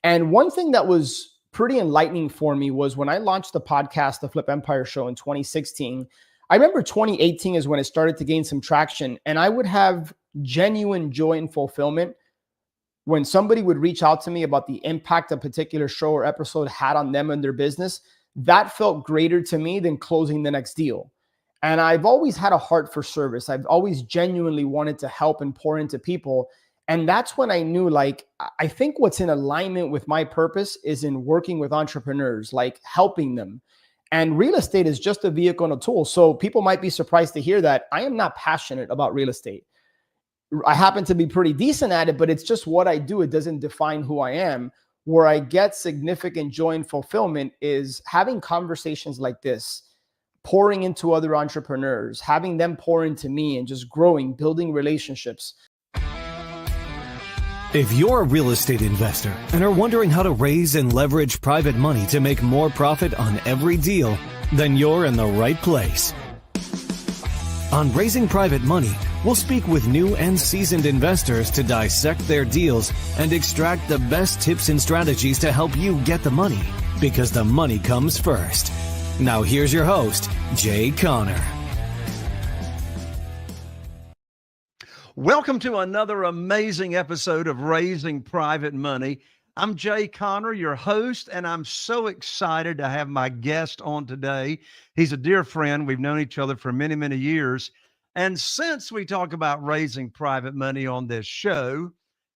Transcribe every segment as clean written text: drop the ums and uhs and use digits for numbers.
And one thing that was pretty enlightening for me was when I launched the podcast, the Flip Empire Show in 2016. I remember 2018 is when it started to gain some traction, and I would have genuine joy and fulfillment when somebody would reach out to me about the impact a particular show or episode had on them and their business. That felt greater to me than closing the next deal. And I've always had a heart for service. I've always genuinely wanted to help and pour into people. And that's when I knew, like, I think what's in alignment with my purpose is in working with entrepreneurs, like helping them. And real estate is just a vehicle and a tool. So people might be surprised to hear that I am not passionate about real estate. I happen to be pretty decent at it, but it's just what I do. It doesn't define who I am. Where I get significant joy and fulfillment is having conversations like this, pouring into other entrepreneurs, having them pour into me, and just growing, building relationships. If you're a real estate investor and are wondering how to raise and leverage private money to make more profit on every deal, then you're in the right place. On Raising Private Money, we'll speak with new and seasoned investors to dissect their deals and extract the best tips and strategies to help you get the money, because the money comes first. Now here's your host, Jay Conner. Welcome to another amazing episode of Raising Private Money. I'm Jay Conner, your host, and I'm so excited to have my guest on today. He's a dear friend. We've known each other for many, many years. And since we talk about raising private money on this show,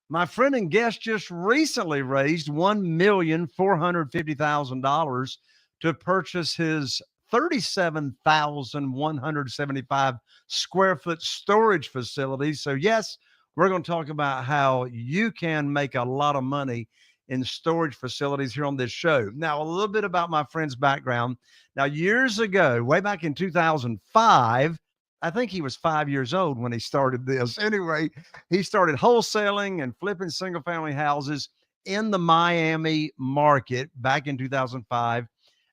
my friend and guest just recently raised $1,450,000 to purchase his 37,175 square foot storage facility. So yes, we're going to talk about how you can make a lot of money in storage facilities here on this show. Now, a little bit about my friend's background. Now, years ago, way back in 2005, I think he was 5 years old when he started this. Anyway, he started wholesaling and flipping single family houses in the Miami market back in 2005.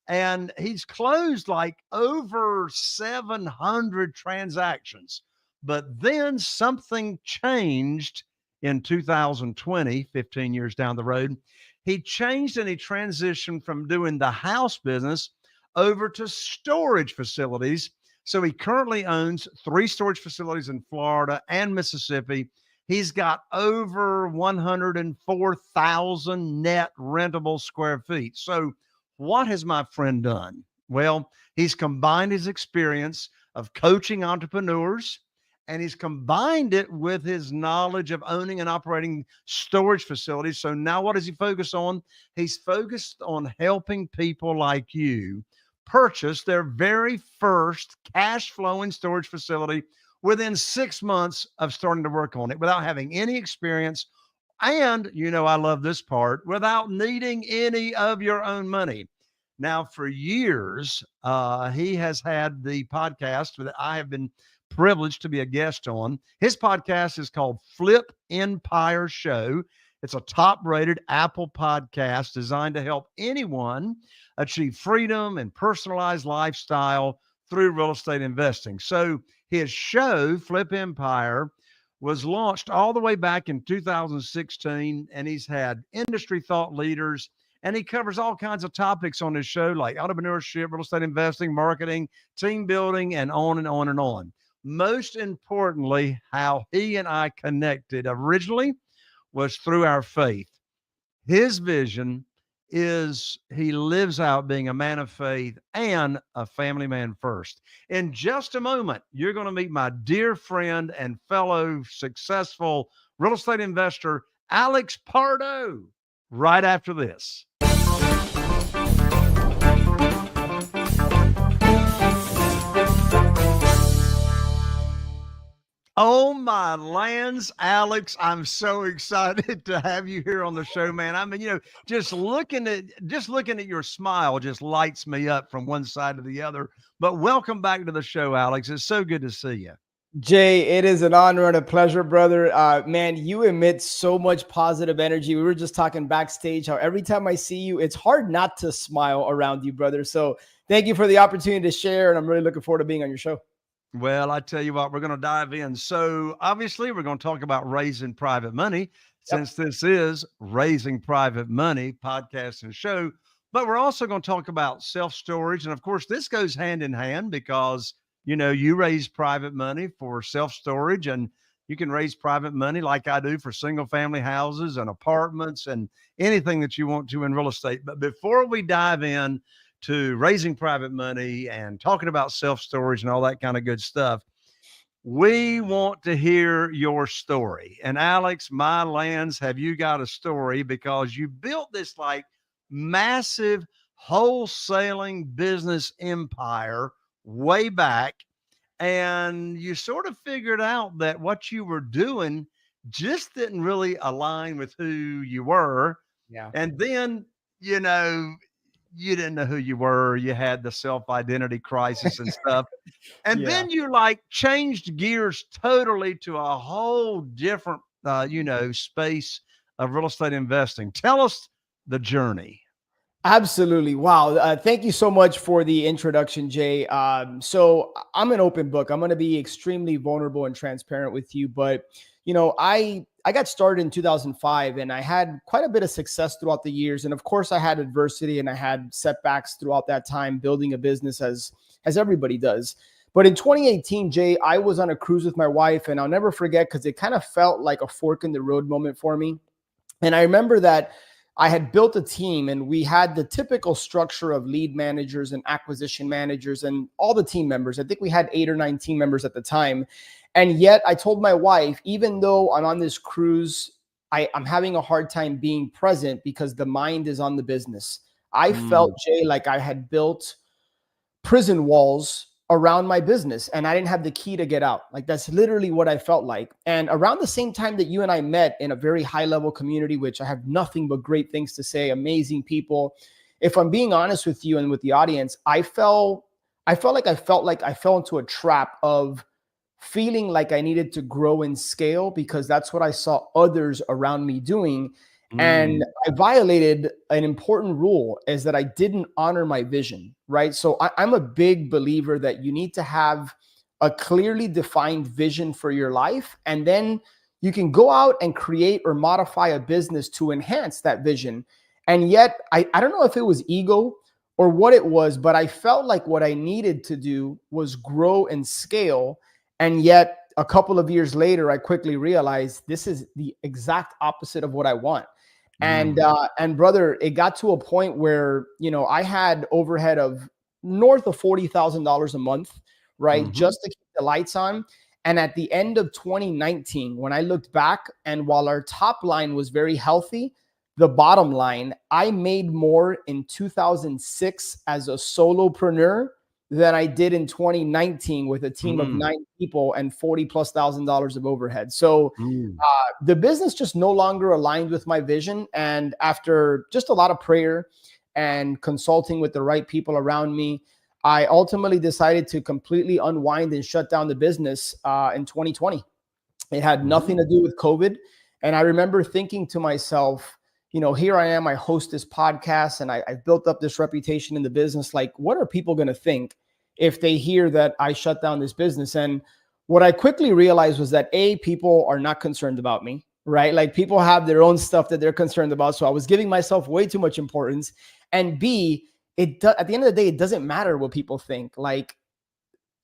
And he's closed like over 700 transactions. But then something changed in 2020, 15 years down the road. He changed and he transitioned from doing the house business over to storage facilities. So he currently owns 3 storage facilities in Florida and Mississippi. He's got over 104,000 net rentable square feet. So what has my friend done? Well, he's combined his experience of coaching entrepreneurs, and he's combined it with his knowledge of owning and operating storage facilities. So now what does he focus on? He's focused on helping people like you purchase their very first cash flowing storage facility within 6 months of starting to work on it without having any experience. And, you know, I love this part, without needing any of your own money. Now, for years, he has had the podcast that I have been privileged to be a guest on. His podcast is called Flip Empire Show. It's a top-rated Apple podcast designed to help anyone achieve freedom and personalized lifestyle through real estate investing. So his show, Flip Empire, was launched all the way back in 2016, and he's had industry thought leaders, and he covers all kinds of topics on his show, like entrepreneurship, real estate investing, marketing, team building, and on and on and on. Most importantly, how he and I connected originally was through our faith. His vision is he lives out being a man of faith and a family man first. In just a moment, you're going to meet my dear friend and fellow successful real estate investor, Alex Pardo, right after this. Oh my lands, Alex, I'm so excited to have you here on the show, man. I mean, you know, just looking at your smile just lights me up from one side to the other. But welcome back to the show, Alex. It's so good to see you. Jay, it is an honor and a pleasure, brother. Man, you emit so much positive energy. We were just talking backstage how every time I see you, it's hard not to smile around you, brother. So thank you for the opportunity to share, and I'm really looking forward to being on your show. Well, I tell you what, we're going to dive in. So obviously we're going to talk about raising private money. Yep. since this is Raising Private Money podcast and show. But we're also going to talk about self storage. And of course, this goes hand in hand because, you raise private money for self storage, and you can raise private money like I do for single family houses and apartments and anything that you want to in real estate. But before we dive in to raising private money and talking about self storage and all that kind of good stuff, we want to hear your story. And Alex, my lands, have you got a story? Because you built this like massive wholesaling business empire way back, and you sort of figured out that what you were doing just didn't really align with who you were. Yeah. And then, you know, you didn't know who you were. You had the self identity crisis and stuff. And Yeah. then you like changed gears totally to a whole different, space of real estate investing. Tell us the journey. Absolutely. Wow. Thank you so much for the introduction, Jay. So I'm an open book. I'm going to be extremely vulnerable and transparent with you. But, I got started in 2005 and I had quite a bit of success throughout the years. And of course, I had adversity and I had setbacks throughout that time building a business as everybody does. But in 2018, Jay, I was on a cruise with my wife, and I'll never forget because it kind of felt like a fork in the road moment for me. And I remember that I had built a team and we had the typical structure of lead managers and acquisition managers and all the team members. I think we had 8 or 9 team members at the time. And yet I told my wife, even though I'm on this cruise, I'm having a hard time being present because the mind is on the business. I felt, Jay, like I had built prison walls around my business and I didn't have the key to get out. Like that's literally what I felt like. And around the same time that you and I met in a very high level community, which I have nothing but great things to say, amazing people. If I'm being honest with you and with the audience, I felt like I fell into a trap of feeling like I needed to grow and scale because that's what I saw others around me doing. And I violated an important rule is that I didn't honor my vision, right? So I'm a big believer that you need to have a clearly defined vision for your life. And then you can go out and create or modify a business to enhance that vision. And yet, I don't know if it was ego or what it was, but I felt like what I needed to do was grow and scale. And yet, a couple of years later, I quickly realized this is the exact opposite of what I want. And brother, it got to a point where, I had overhead of north of $40,000 a month, right? Just to keep the lights on. And at the end of 2019, when I looked back and while our top line was very healthy, the bottom line, I made more in 2006 as a solopreneur than I did in 2019 with a team of 9 people and $40,000+ of overhead. So the business just no longer aligned with my vision. And after just a lot of prayer and consulting with the right people around me, I ultimately decided to completely unwind and shut down the business in 2020. It had nothing to do with COVID. And I remember thinking to myself, here I am, I host this podcast and I've built up this reputation in the business. Like, what are people going to think if they hear that I shut down this business? And what I quickly realized was that people are not concerned about me, right? Like people have their own stuff that they're concerned about. So I was giving myself way too much importance. And B, at the end of the day, it doesn't matter what people think. Like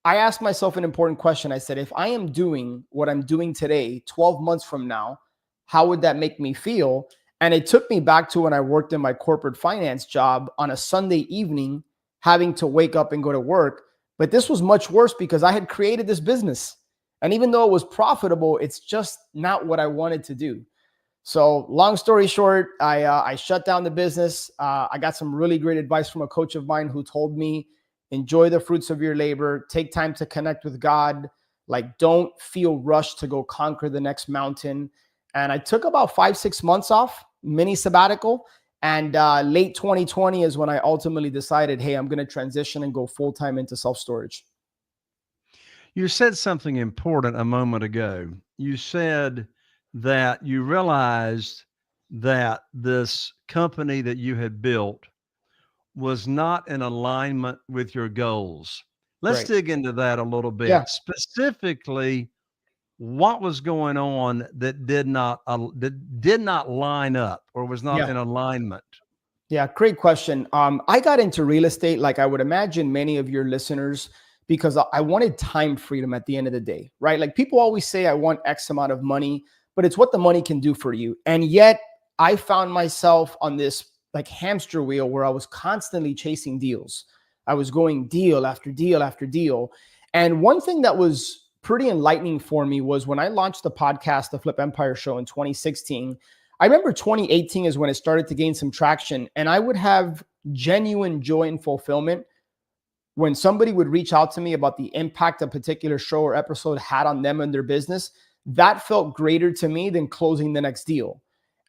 I asked myself an important question. I said, if I am doing what I'm doing today, 12 months from now, how would that make me feel? And it took me back to when I worked in my corporate finance job on a Sunday evening, having to wake up and go to work. But this was much worse because I had created this business. And even though it was profitable, it's just not what I wanted to do. So long story short, I shut down the business. I got some really great advice from a coach of mine who told me, enjoy the fruits of your labor, take time to connect with God. Like, don't feel rushed to go conquer the next mountain. And I took about 5-6 months off, mini sabbatical. And late 2020 is when I ultimately decided, hey, I'm going to transition and go full-time into self-storage. You said something important a moment ago. You said that you realized that this company that you had built was not in alignment with your goals. Let's Right. dig into that a little bit. Yeah. Specifically, what was going on that did not line up or was not Yeah. in alignment? Yeah, great question. I got into real estate, like I would imagine many of your listeners, because I wanted time freedom at the end of the day, right? Like people always say, I want X amount of money, but it's what the money can do for you. And yet I found myself on this like hamster wheel where I was constantly chasing deals. I was going deal after deal after deal. And one thing that was pretty enlightening for me was when I launched the podcast, the Flip Empire Show in 2016. I remember 2018 is when it started to gain some traction, and I would have genuine joy and fulfillment when somebody would reach out to me about the impact a particular show or episode had on them and their business. That felt greater to me than closing the next deal.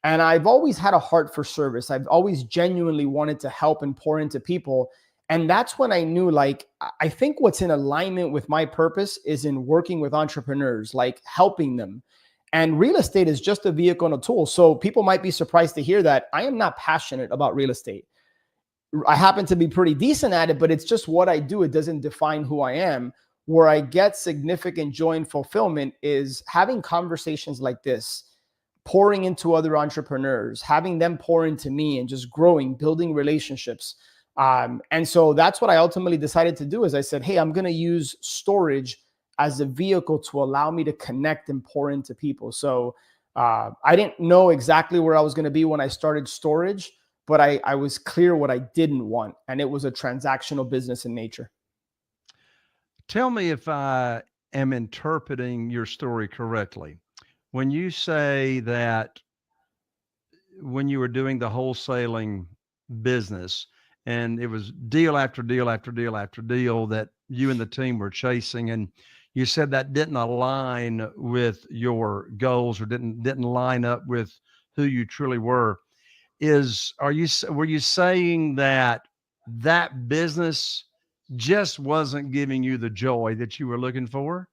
And I've always had a heart for service. I've always genuinely wanted to help and pour into people. And that's when I knew, like, I think what's in alignment with my purpose is in working with entrepreneurs, like helping them. And real estate is just a vehicle and a tool. So people might be surprised to hear that I am not passionate about real estate. I happen to be pretty decent at it, but it's just what I do. It doesn't define who I am. Where I get significant joy and fulfillment is having conversations like this, pouring into other entrepreneurs, having them pour into me and just growing, building relationships. And so that's what I ultimately decided to do is I said, hey, I'm going to use storage as a vehicle to allow me to connect and pour into people. So I didn't know exactly where I was going to be when I started storage, but I was clear what I didn't want. And it was a transactional business in nature. Tell me if I am interpreting your story correctly. When you say that when you were doing the wholesaling business and it was deal after deal after deal after deal that you and the team were chasing, and you said that didn't align with your goals or didn't line up with who you truly were, were you saying that that business just wasn't giving you the joy that you were looking for?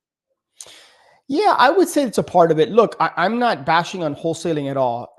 Yeah, I would say it's a part of it. Look, I'm not bashing on wholesaling at all.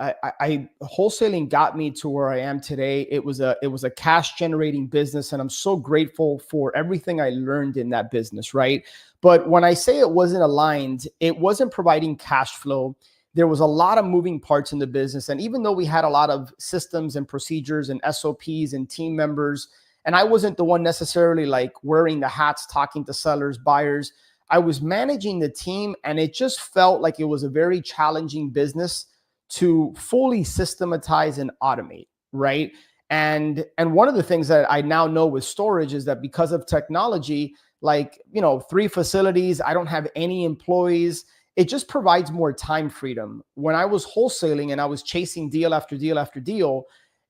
Wholesaling got me to where I am today. It was a cash generating business, and I'm so grateful for everything I learned in that business, right? But when I say it wasn't aligned, it wasn't providing cash flow. There was a lot of moving parts in the business, and even though we had a lot of systems and procedures and SOPs and team members, and I wasn't the one necessarily like wearing the hats, talking to sellers, buyers. I was managing the team, and it just felt like it was a very challenging business to fully systematize and automate, right? And one of the things that I now know with storage is that because of technology, like, 3 facilities, I don't have any employees. It just provides more time freedom. When I was wholesaling and I was chasing deal after deal after deal,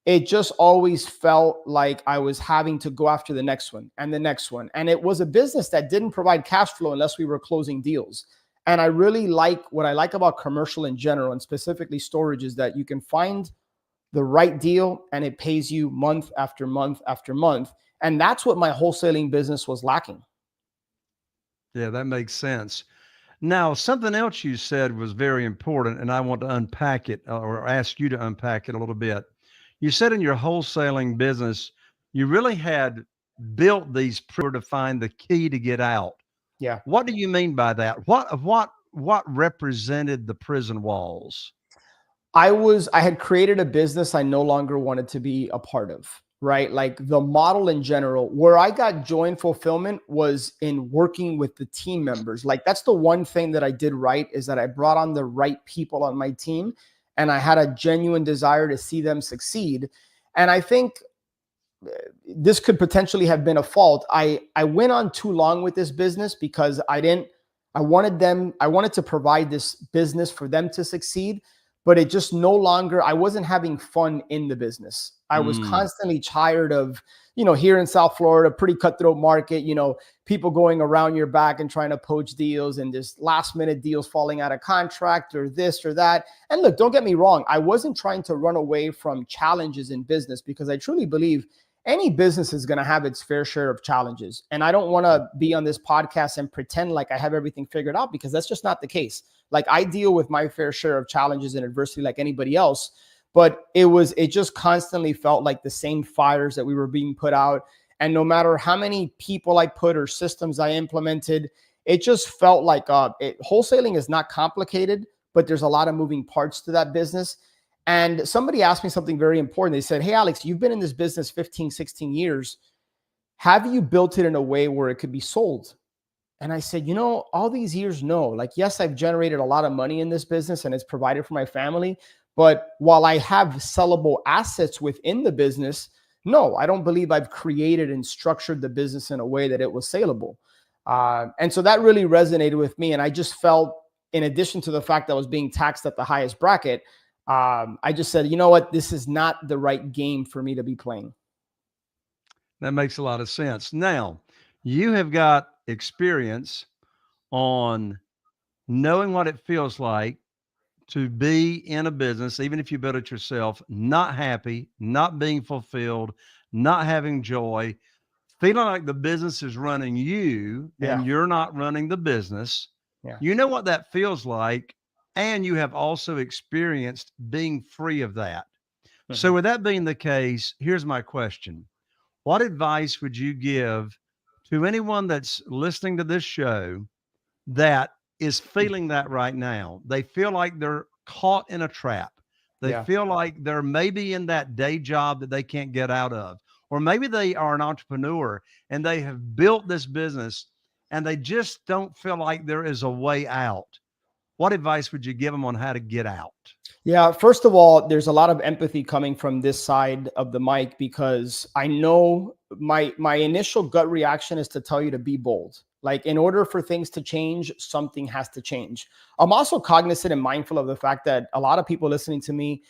it just always felt like I was having to go after the next one and the next one. And it was a business that didn't provide cash flow unless we were closing deals. And I really like what I like about commercial in general, and specifically storage, is that you can find the right deal and it pays you month after month after month. And that's what my wholesaling business was lacking. Yeah, that makes sense. Now, something else you said was very important, and I want to unpack it or ask you to unpack it a little bit. You said in your wholesaling business, you really had built these to find the key to get out. Yeah. What do you mean by that? What represented the prison walls? I had created a business I no longer wanted to be a part of, right? Like the model in general, where I got joy and fulfillment was in working with the team members. Like that's the one thing that I did right, is that I brought on the right people on my team, and I had a genuine desire to see them succeed. And I think this could potentially have been a fault. I went on too long with this business because I wanted to provide this business for them to succeed, but it just no longer, I wasn't having fun in the business. I was constantly tired of, here in South Florida, pretty cutthroat market, people going around your back and trying to poach deals, and just last minute deals falling out of contract or this or that. And look, don't get me wrong. I wasn't trying to run away from challenges in business, because I truly believe any business is going to have its fair share of challenges. And I don't want to be on this podcast and pretend like I have everything figured out, because that's just not the case. Like I deal with my fair share of challenges and adversity like anybody else, but it just constantly felt like the same fires that we were being put out. And no matter how many people I put or systems I implemented, it just felt like wholesaling is not complicated, but there's a lot of moving parts to that business. And somebody asked me something very important. They said, "Hey, Alex, you've been in this business 15, 16 years. Have you built it in a way where it could be sold?" And I said, all these years, no. Like, yes, I've generated a lot of money in this business and it's provided for my family. But while I have sellable assets within the business, no, I don't believe I've created and structured the business in a way that it was saleable. And so that really resonated with me. And I just felt, in addition to the fact that I was being taxed at the highest bracket, I just said, you know what, this is not the right game for me to be playing. That makes a lot of sense. Now, you have got experience on knowing what it feels like to be in a business, even if you build it yourself, not happy, not being fulfilled, not having joy, feeling like the business is running you Yeah. and you're not running the business. Yeah. You know what that feels like. And you have also experienced being free of that. So, with that being the case, here's my question. What advice would you give to anyone that's listening to this show that is feeling that right now? They feel like they're caught in a trap. They Yeah. feel like they're maybe in that day job that they can't get out of, or maybe they are an entrepreneur and they have built this business and they just don't feel like there is a way out. What advice would you give them on how to get out? Yeah, first of all, there's a lot of empathy coming from this side of the mic, because I know my initial gut reaction is to tell you to be bold. Like, in order for things to change, something has to change. I'm also cognizant and mindful of the fact that a lot of people listening to me,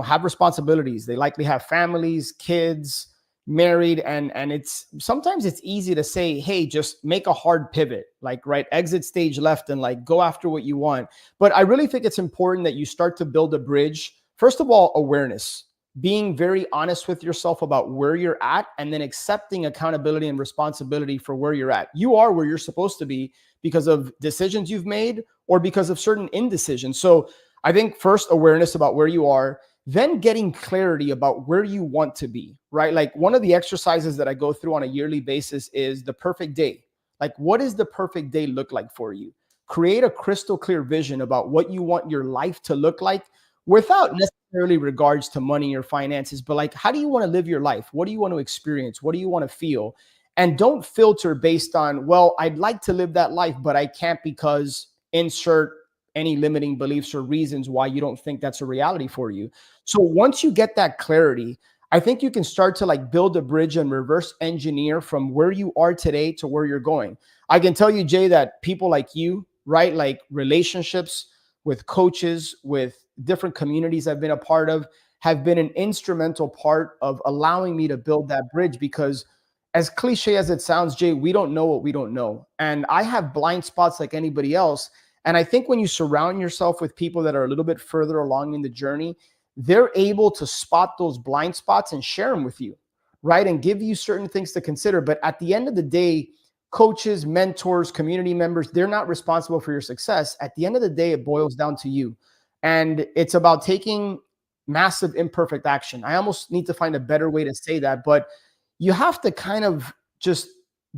have responsibilities. They likely have families, kids, married, and it's sometimes it's easy to say, hey, just make a hard pivot, like, right, exit stage left and like go after what you want. But I really think it's important that you start to build a bridge. First of all, awareness, being very honest with yourself about where you're at, and then accepting accountability and responsibility for where you're at. You are where you're supposed to be because of decisions you've made or because of certain indecisions. So I think first, awareness about where you are, then getting clarity about where you want to be, right? Like, one of the exercises that I go through on a yearly basis is the perfect day. Like, what does the perfect day look like for you? Create a crystal clear vision about what you want your life to look like, without necessarily regards to money or finances, but like, how do you want to live your life? What do you want to experience? What do you want to feel? And don't filter based on, well, I'd like to live that life, but I can't because insert any limiting beliefs or reasons why you don't think that's a reality for you. So once you get that clarity, I think you can start to like build a bridge and reverse engineer from where you are today to where you're going. I can tell you, Jay, that people like you, right? Like, relationships with coaches, with different communities I've been a part of, have been an instrumental part of allowing me to build that bridge. Because, as cliche as it sounds, Jay, we don't know what we don't know. And I have blind spots like anybody else. And I think when you surround yourself with people that are a little bit further along in the journey, they're able to spot those blind spots and share them with you, right? And give you certain things to consider. But at the end of the day, coaches, mentors, community members, they're not responsible for your success. At the end of the day, it boils down to you. And it's about taking massive imperfect action. I almost need to find a better way to say that, but you have to kind of just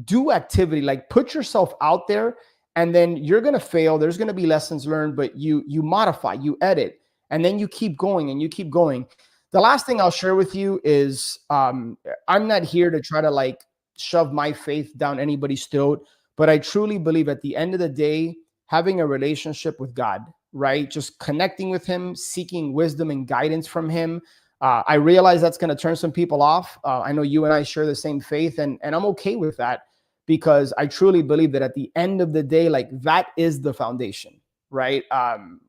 do activity, like put yourself out there, and then you're going to fail. There's going to be lessons learned, but you modify, you edit, and then you keep going and you keep going. The last thing I'll share with you is I'm not here to try to like shove my faith down anybody's throat, but I truly believe at the end of the day, having a relationship with God, right? Just connecting with him, seeking wisdom and guidance from him. I realize that's going to turn some people off. I know you and I share the same faith, and I'm okay with that, because I truly believe that at the end of the day, like, that is the foundation, right?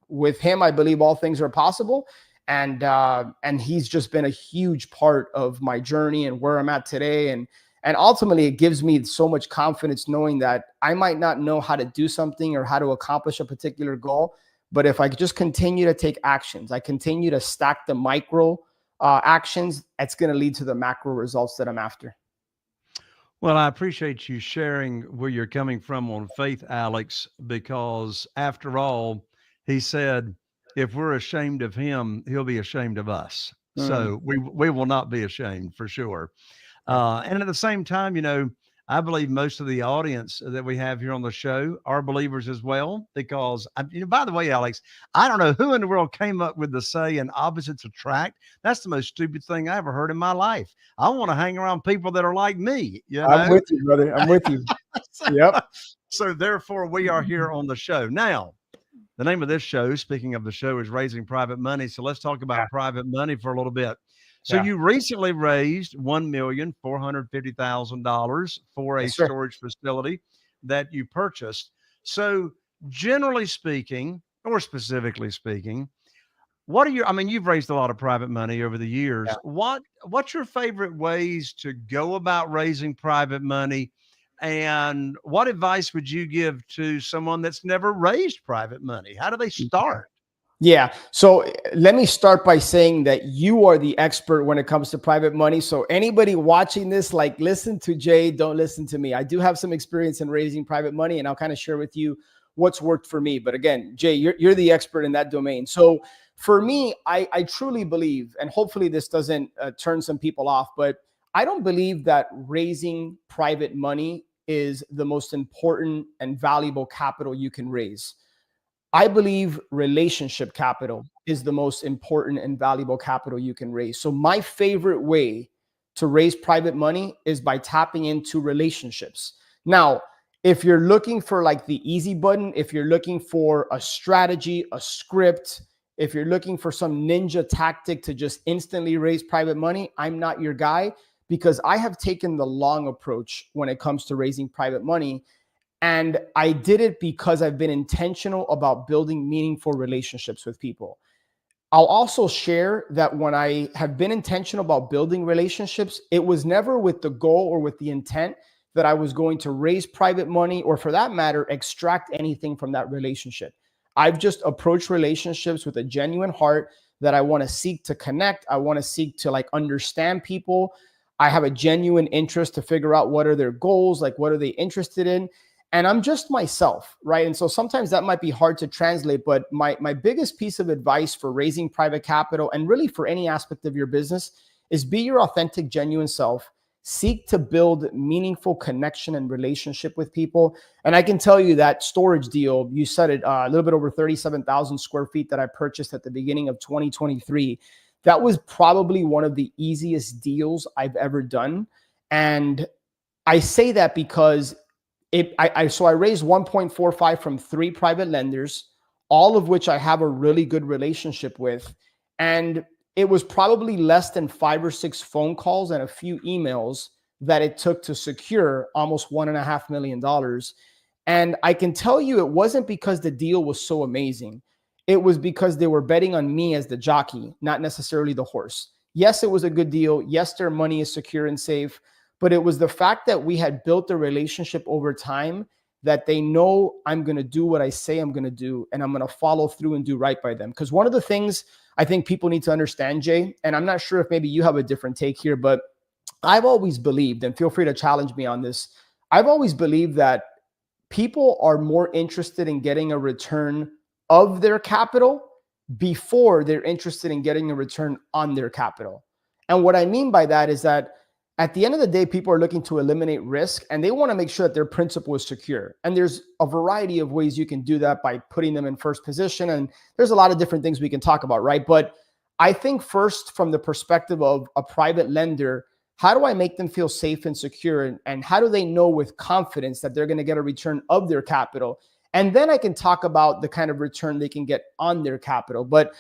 With him, I believe all things are possible. And he's just been a huge part of my journey and where I'm at today. And ultimately, it gives me so much confidence knowing that I might not know how to do something or how to accomplish a particular goal, but if I just continue to take actions, I continue to stack the micro actions, it's going to lead to the macro results that I'm after. Well, I appreciate you sharing where you're coming from on faith, Alex, because after all, he said, if we're ashamed of him, he'll be ashamed of us. So we will not be ashamed, for sure. Yeah. And at the same time, I believe most of the audience that we have here on the show are believers as well, because, by the way, Alex, I don't know who in the world came up with the saying opposites attract. That's the most stupid thing I ever heard in my life. I want to hang around people that are like me, I'm with you, brother. I'm with you. so, Yep. so therefore, we are here on the show. Now, the name of this show, speaking of the show, is Raising Private Money. So let's talk about private money for a little bit. So you recently raised $1,450,000 for a storage facility that you purchased. So generally speaking, or specifically speaking, what are your, I mean, you've raised a lot of private money over the years. What's your favorite ways to go about raising private money? And what advice would you give to someone that's never raised private money? How do they start? Yeah. So let me start by saying that you are the expert when it comes to private money. So anybody watching this, like, listen to Jay, don't listen to me. I do have some experience in raising private money, and I'll kind of share with you what's worked for me. But again, Jay, you're the expert in that domain. So for me, I truly believe, and hopefully this doesn't turn some people off, but I don't believe that raising private money is the most important and valuable capital you can raise. I believe relationship capital is the most important and valuable capital you can raise. So my favorite way to raise private money is by tapping into relationships. Now, if you're looking for like the easy button, if you're looking for a strategy, a script, if you're looking for some ninja tactic to just instantly raise private money, I'm not your guy, because I have taken the long approach when it comes to raising private money. And I did it because I've been intentional about building meaningful relationships with people. I'll also share that when I have been intentional about building relationships, it was never with the goal or with the intent that I was going to raise private money, or for that matter, extract anything from that relationship. I've just approached relationships with a genuine heart that I want to seek to connect. I want to seek to like understand people. I have a genuine interest to figure out what are their goals, like what are they interested in. And I'm just myself, right? And so sometimes that might be hard to translate, but my biggest piece of advice for raising private capital, and really for any aspect of your business, is be your authentic, genuine self. Seek to build meaningful connection and relationship with people. And I can tell you that storage deal, you said it, a little bit over 37,000 square feet that I purchased at the beginning of 2023. That was probably one of the easiest deals I've ever done. And I say that because I raised 1.45 from 3 private lenders, all of which I have a really good relationship with. And it was probably less than 5 or 6 phone calls and a few emails that it took to secure almost $1.5 million. And I can tell you, it wasn't because the deal was so amazing. It was because they were betting on me as the jockey, not necessarily the horse. Yes, it was a good deal. Yes, their money is secure and safe. But it was the fact that we had built a relationship over time, that they know I'm going to do what I say I'm going to do, and I'm going to follow through and do right by them. Because one of the things I think people need to understand, Jay, and I'm not sure if maybe you have a different take here, but I've always believed, and feel free to challenge me on this, I've always believed that people are more interested in getting a return of their capital before they're interested in getting a return on their capital. And what I mean by that is that at the end of the day, people are looking to eliminate risk, and they want to make sure that their principal is secure. And there's a variety of ways you can do that by putting them in first position. And there's a lot of different things we can talk about, right? But I think first, from the perspective of a private lender, how do I make them feel safe and secure? And how do they know with confidence that they're going to get a return of their capital? And then I can talk about the kind of return they can get on their capital. But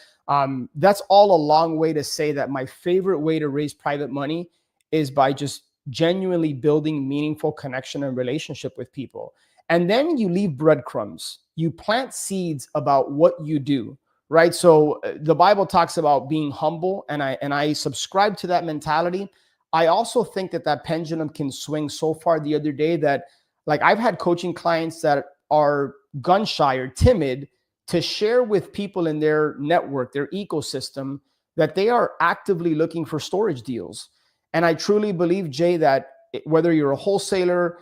that's all a long way to say that my favorite way to raise private money is by just genuinely building meaningful connection and relationship with people. And then you leave breadcrumbs. You plant seeds about what you do, right? So the Bible talks about being humble, and I subscribe to that mentality. I also think that pendulum can swing so far the other day that, like, I've had coaching clients that are gun shy or timid to share with people in their network, their ecosystem, that they are actively looking for storage deals. And I truly believe, Jay, that whether you're a wholesaler,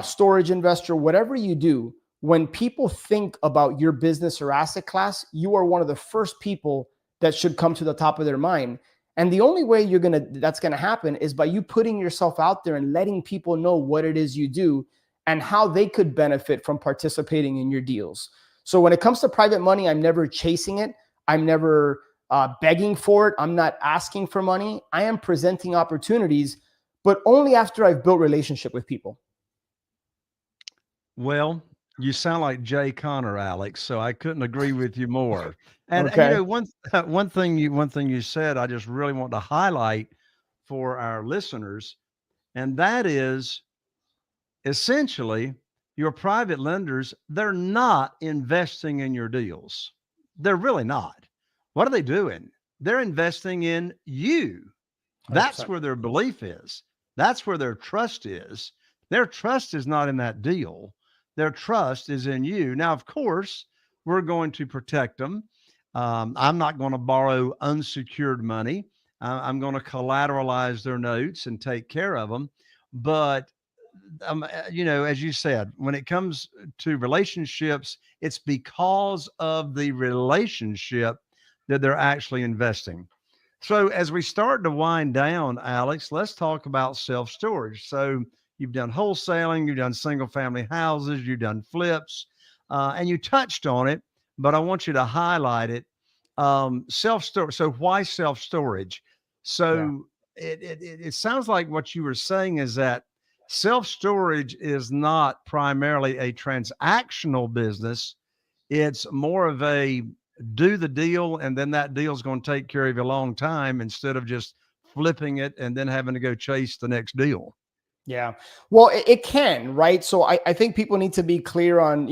storage investor, whatever you do, when people think about your business or asset class, you are one of the first people that should come to the top of their mind. And the only way that's going to happen is by you putting yourself out there and letting people know what it is you do and how they could benefit from participating in your deals. So when it comes to private money, I'm never chasing it. I'm never begging for it. I'm not asking for money. I am presenting opportunities, but only after I've built relationship with people. Well, you sound like Jay Connor, Alex, so I couldn't agree with you more. And Okay. one thing you said, I just really want to highlight for our listeners, and that is essentially your private lenders, they're not investing in your deals. They're really not. What are they doing? They're investing in you. That's 100%. where their belief is. That's where their trust is. Their trust is not in that deal. Their trust is in you. Now, of course, we're going to protect them. I'm not going to borrow unsecured money. I'm going to collateralize their notes and take care of them. But as you said, when it comes to relationships, it's because of the relationship that they're actually investing. So as we start to wind down, Alex, let's talk about self-storage. So you've done wholesaling, you've done single family houses, you've done flips, and you touched on it, but I want you to highlight it. Self-storage. So why self-storage? Yeah. So it sounds like what you were saying is that self-storage is not primarily a transactional business. It's more of a do the deal, and then that deal is going to take care of you a long time instead of just flipping it and then having to go chase the next deal. Yeah. Well, it can, right? So I think people need to be clear on,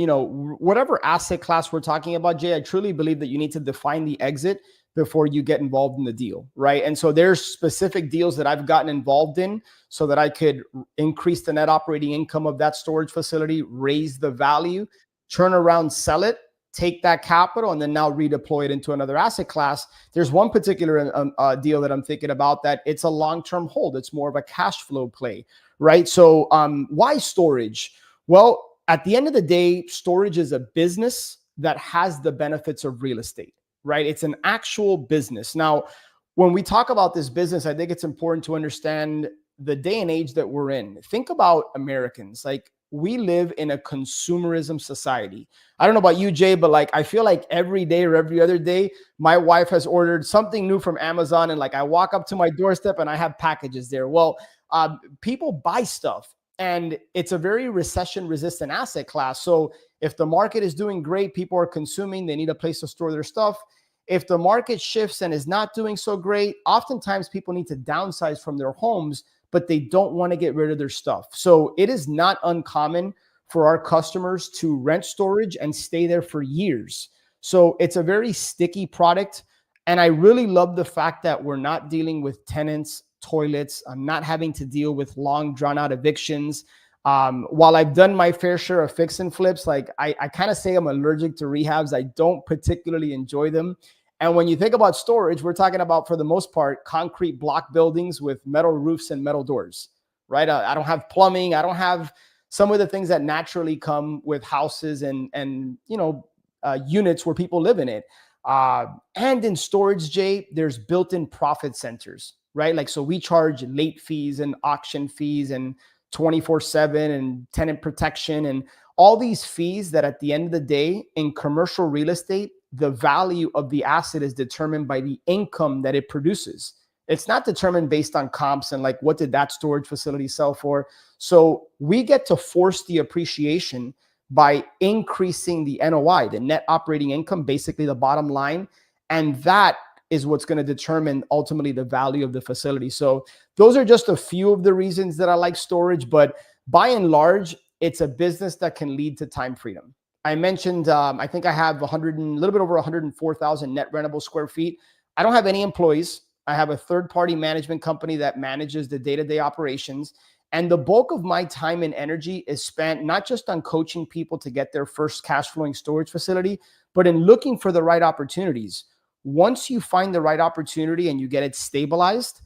whatever asset class we're talking about, Jay. I truly believe that you need to define the exit before you get involved in the deal, right? And so there's specific deals that I've gotten involved in so that I could increase the net operating income of that storage facility, raise the value, turn around, sell it, take that capital, and then now redeploy it into another asset class. There's one particular deal that I'm thinking about that it's a long-term hold. It's more of a cash flow play, right? So why storage? Well, at the end of the day, storage is a business that has the benefits of real estate, right? It's an actual business. Now, when we talk about this business, I think it's important to understand the day and age that we're in. Think about Americans. Like, we live in a consumerism society. I don't know about you, Jay, but like, I feel like every day or every other day, my wife has ordered something new from Amazon. And like, I walk up to my doorstep and I have packages there. Well, people buy stuff, and it's a very recession resistant asset class. So if the market is doing great, people are consuming, they need a place to store their stuff. If the market shifts and is not doing so great, oftentimes people need to downsize from their homes, but they don't want to get rid of their stuff. So it is not uncommon for our customers to rent storage and stay there for years. So it's a very sticky product. And I really love the fact that we're not dealing with tenants, toilets. I'm not having to deal with long drawn out evictions. While I've done my fair share of fix and flips, like I kind of say I'm allergic to rehabs. I don't particularly enjoy them. And when you think about storage, we're talking about, for the most part, concrete block buildings with metal roofs and metal doors, right? I don't have plumbing. I don't have some of the things that naturally come with houses and units where people live in it. And in storage, Jay, there's built-in profit centers, right? Like, so we charge late fees and auction fees and 24/7 and tenant protection and all these fees that at the end of the day in commercial real estate, the value of the asset is determined by the income that it produces. It's not determined based on comps and like, what did that storage facility sell for? So we get to force the appreciation by increasing the NOI, the net operating income, basically the bottom line. And that is what's going to determine ultimately the value of the facility. So those are just a few of the reasons that I like storage, but by and large, it's a business that can lead to time freedom. I mentioned, I think I have a little bit over 104,000 net rentable square feet. I don't have any employees. I have a third-party management company that manages the day-to-day operations. And the bulk of my time and energy is spent not just on coaching people to get their first cash flowing storage facility, but in looking for the right opportunities. Once you find the right opportunity and you get it stabilized,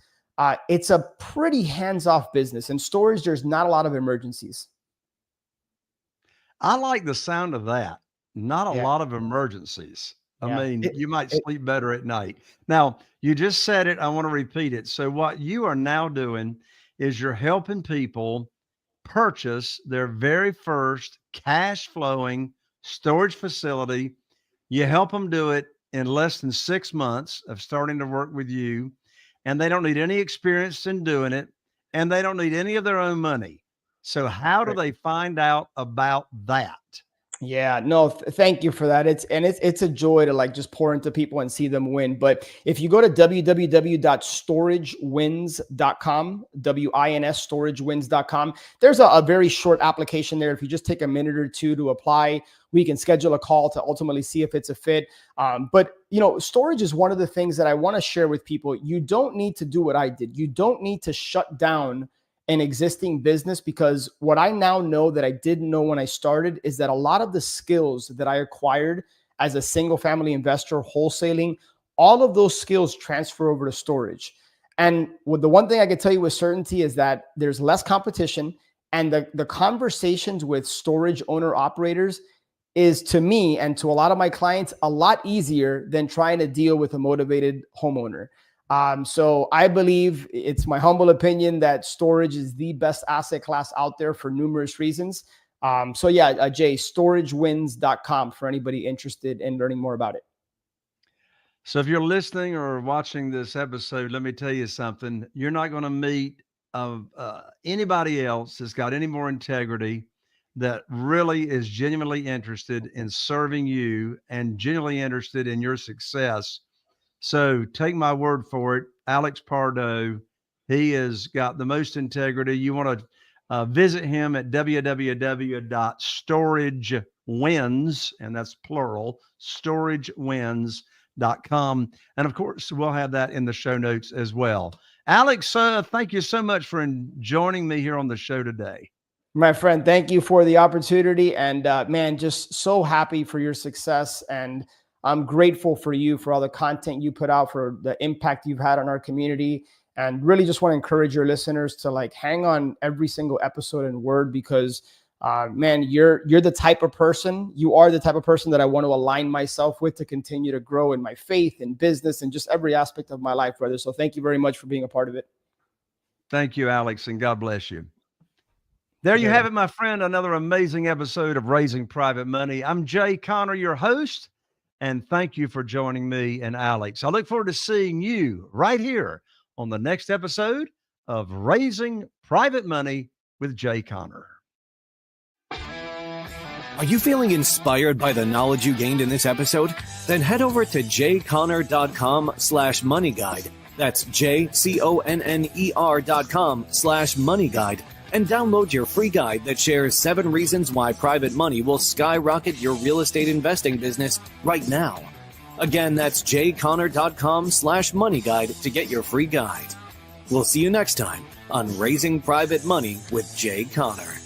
it's a pretty hands-off business. In storage, there's not a lot of emergencies. I like the sound of that. Not a Yeah. lot of emergencies. I Yeah. mean, you might sleep better at night. Now, you just said it. I want to repeat it. So, what you are now doing is you're helping people purchase their very first cash flowing storage facility. You help them do it in less than 6 months of starting to work with you, and they don't need any experience in doing it, and they don't need any of their own money. So, how do Right. they find out about that? Yeah, no, thank you for that. It's a joy to like just pour into people and see them win. But if you go to www.storagewins.com, WINS storagewins.com, there's a very short application there. If you just take a minute or two to apply, we can schedule a call to ultimately see if it's a fit. But you know, storage is one of the things that I want to share with people. You don't need to do what I did. You don't need to shut down an existing business, because what I now know that I didn't know when I started is that a lot of the skills that I acquired as a single family investor wholesaling, all of those skills transfer over to storage. And the one thing I can tell you with certainty is that there's less competition, and the conversations with storage owner operators is, to me and to a lot of my clients, a lot easier than trying to deal with a motivated homeowner. So I believe, it's my humble opinion, that storage is the best asset class out there for numerous reasons. So yeah, Jay, storagewins.com for anybody interested in learning more about it. So if you're listening or watching this episode, let me tell you something. You're not going to meet anybody else that's got any more integrity, that really is genuinely interested in serving you and genuinely interested in your success. So take my word for it, Alex Pardo, he has got the most integrity. You want to visit him at www.storagewins, and that's plural, storagewins.com. And of course, we'll have that in the show notes as well. Alex, thank you so much for joining me here on the show today. My friend, thank you for the opportunity. And man, just so happy for your success. And I'm grateful for you, for all the content you put out, for the impact you've had on our community. And really just want to encourage your listeners to like hang on every single episode and word, because man, you're the type of person, you are the type of person that I want to align myself with to continue to grow in my faith and business and just every aspect of my life, brother. So thank you very much for being a part of it. Thank you, Alex, and God bless you. There you have it, my friend. Another amazing episode of Raising Private Money. I'm Jay Conner, your host, and thank you for joining me and Alex. I look forward to seeing you right here on the next episode of Raising Private Money with Jay Conner. Are you feeling inspired by the knowledge you gained in this episode? Then head over to jconner.com/money guide. That's JCONNER.com/money guide. And download your free guide that shares 7 reasons why private money will skyrocket your real estate investing business right now. Again, that's jconner.com/money guide to get your free guide. We'll see you next time on Raising Private Money with Jay Conner.